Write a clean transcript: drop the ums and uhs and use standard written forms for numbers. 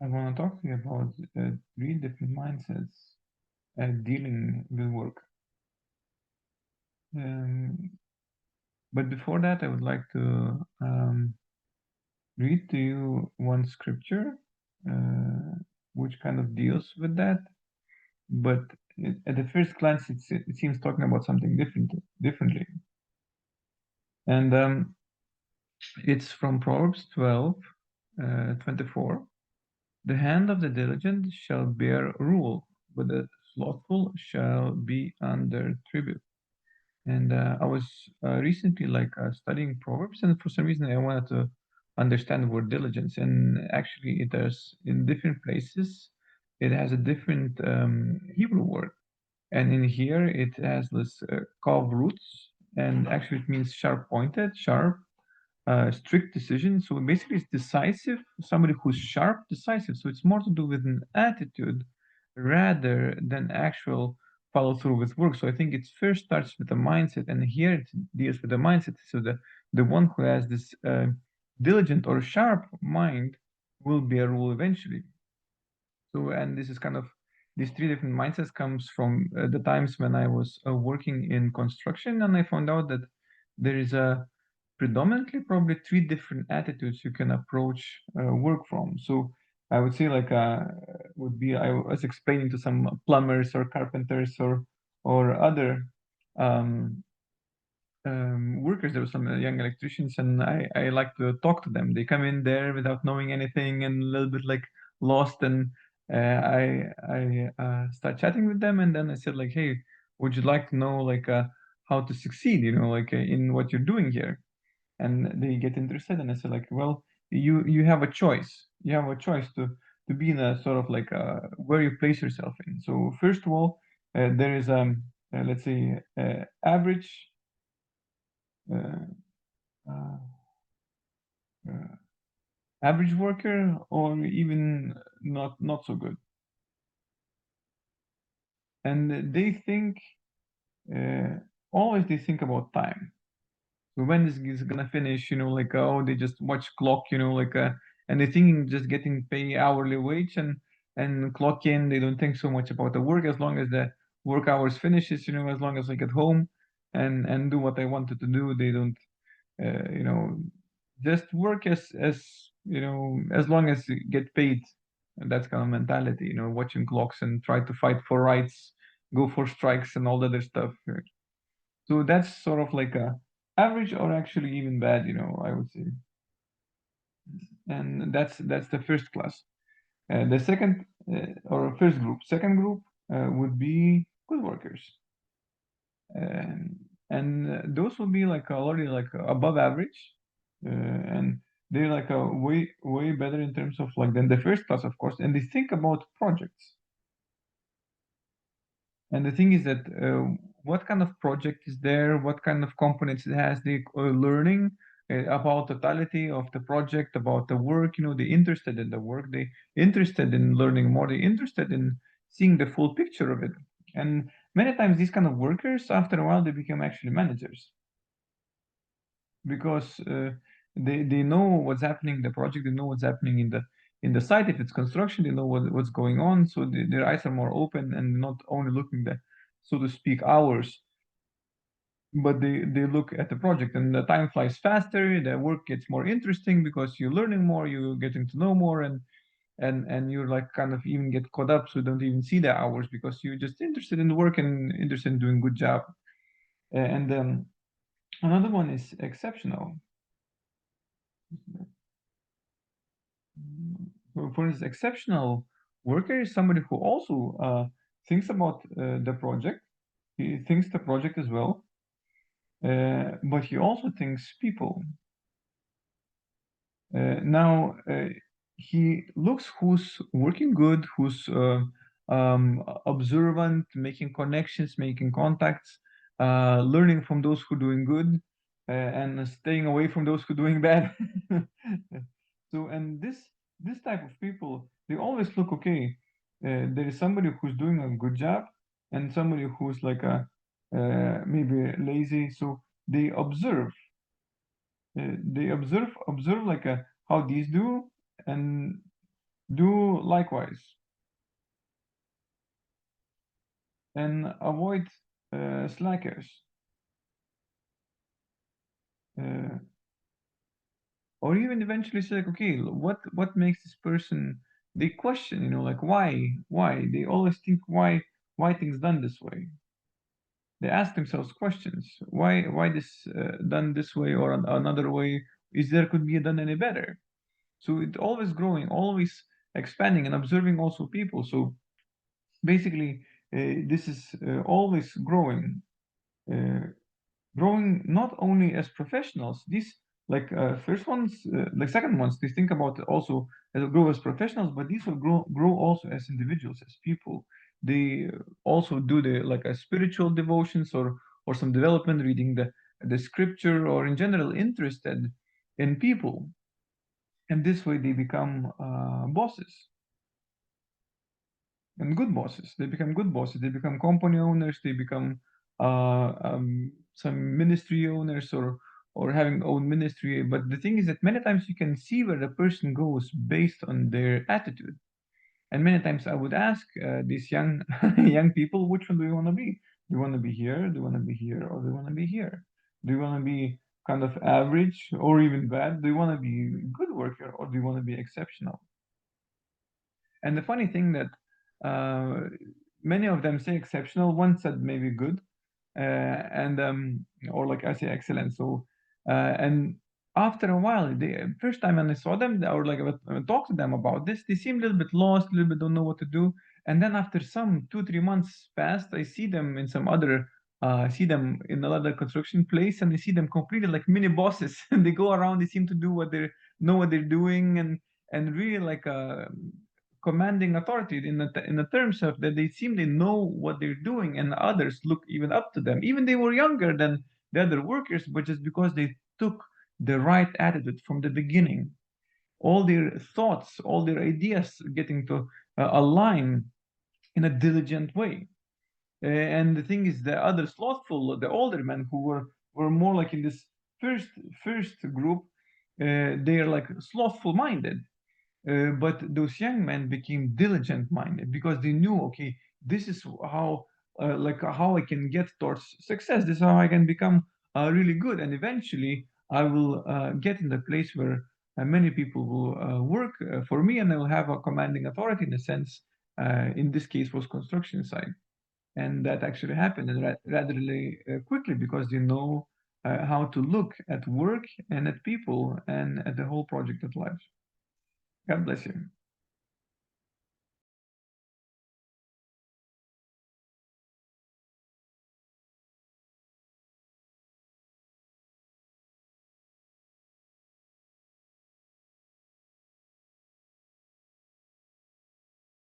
I want to talk to you about three different mindsets dealing with work. Um, but before that, I would like to read to you one scripture uh, which kind of deals with that. But at the first glance, it seems talking about something differently. And it's from Proverbs 12, 24. The hand of the diligent shall bear rule, but the slothful shall be under tribute. And I was recently studying Proverbs, and for some reason I wanted to understand the word diligence. And actually, it has in different places, it has a different Hebrew word. And in here, it has this kav roots, and actually it means sharp pointed, sharp, strict decision. So basically, it's decisive. Somebody who's sharp, decisive. So it's more to do with an attitude rather than actual follow through with work. So I think it first starts with the mindset, and here it deals with the mindset. So the one who has this diligent or sharp mind will be a rule eventually. So, and this is kind of these three different mindsets comes from the times when I was working in construction, and I found out that there is a predominantly probably three different attitudes you can approach work from. So I would say would be I was explaining to some plumbers or carpenters or other um, workers. There were some young electricians, and I like to talk to them. They come in there without knowing anything and a little bit like lost, and I start chatting with them, and then I said like, hey, would you like to know how to succeed? In what you're doing here, and they get interested, and I said like, well, you have a choice. You have a choice to be in a sort of where you place yourself in. So first of all, there is let's say average. Uh, uh, uh, Average worker or even not so good, and they think uh, always they think about time. So when this is gonna finish, oh, they just watch clock, and they thinking just getting pay hourly wage and clock in. They don't think so much about the work as long as the work hours finishes, as long as I get home and do what I wanted to do. They don't uh, you know just work as as long as you get paid. And that's kind of mentality, watching clocks and try to fight for rights, go for strikes and all the other stuff. So that's sort of like a average or actually even bad, I would say. And that's the first class. The second or first group, second group would be good workers. And those will be like already like above average, and they're like a way better in terms of like than the first class, of course. And they think about projects. And the thing is that what kind of project is there, what kind of components it has, they learning about totality of the project, about the work. They interested in the work, they interested in learning more, they interested in seeing the full picture of it. And many times these kind of workers, after a while, they become actually managers because they know what's happening in the project, they know what's happening in the site. If it's construction, they know what's going on, so their eyes are more open and not only looking the, so to speak, hours, but they look at the project, and the time flies faster, the work gets more interesting because you're learning more, you're getting to know more, and you're like kind of even get caught up, so you don't even see the hours because you're just interested in the work and interested in doing good job. And another one is exceptional. For this exceptional worker is somebody who also thinks about the project. He thinks the project as well, but he also thinks people. Now he looks who's working good, who's observant, making connections, making contacts, learning from those who are doing good, and staying away from those who are doing bad. So, and this type of people, they always look okay. There is somebody who's doing a good job, and somebody who's like a maybe lazy. So they observe like how these do, and Do likewise, and avoid slackers. Uh, or even eventually say like, okay, what makes this person? They question, like why? They always think why things done this way. They ask themselves questions. Why this done this way or another way? Is there could be done any better? So it's always growing, always expanding, and observing also people. So basically, this is always growing. Uh, Growing not only as professionals, these like first ones, like second ones, they think about also as grow as professionals, but these will grow also as individuals, as people. They also do the like a spiritual devotions or some development, reading the scripture, or in general interested in people, and this way they become bosses and good bosses. They become good bosses. They become company owners. They become some ministry owners or having own ministry. But the thing is that many times you can see where the person goes based on their attitude. And many times I would ask these young young people, which one do you want to be? Do you want to be here? Do you want to be here? Or do you want to be here? Do you want to be kind of average or even bad? Do you want to be good worker or do you want to be exceptional? And the funny thing that uh, many of them say exceptional, one said maybe good, and or like I say excellent. So and after a while, the first time when I saw them, or like I talked to them about this, they seemed a little bit lost, a little bit don't know what to do. And then after some 2 3 months passed, I see them in some other. See them in another construction place, and I see them completely like mini bosses. And they go around. They seem to do what they know what they're doing, and really like commanding authority in the terms of that they seem they know what they're doing, and others look even up to them, even they were younger than the other workers, but just because they took the right attitude from the beginning, all their thoughts, all their ideas getting to align in a diligent way. And the thing is, the other slothful, the older men who were more like in this first group, they're like slothful minded, but those young men became diligent minded because they knew, okay, this is how I can get towards success. This is how I can become really good, and eventually I will get in the place where many people will work for me, and I will have a commanding authority in a sense. In this case, was construction site, and that actually happened, and rather quickly, because they know how to look at work and at people and at the whole project of life. God bless you.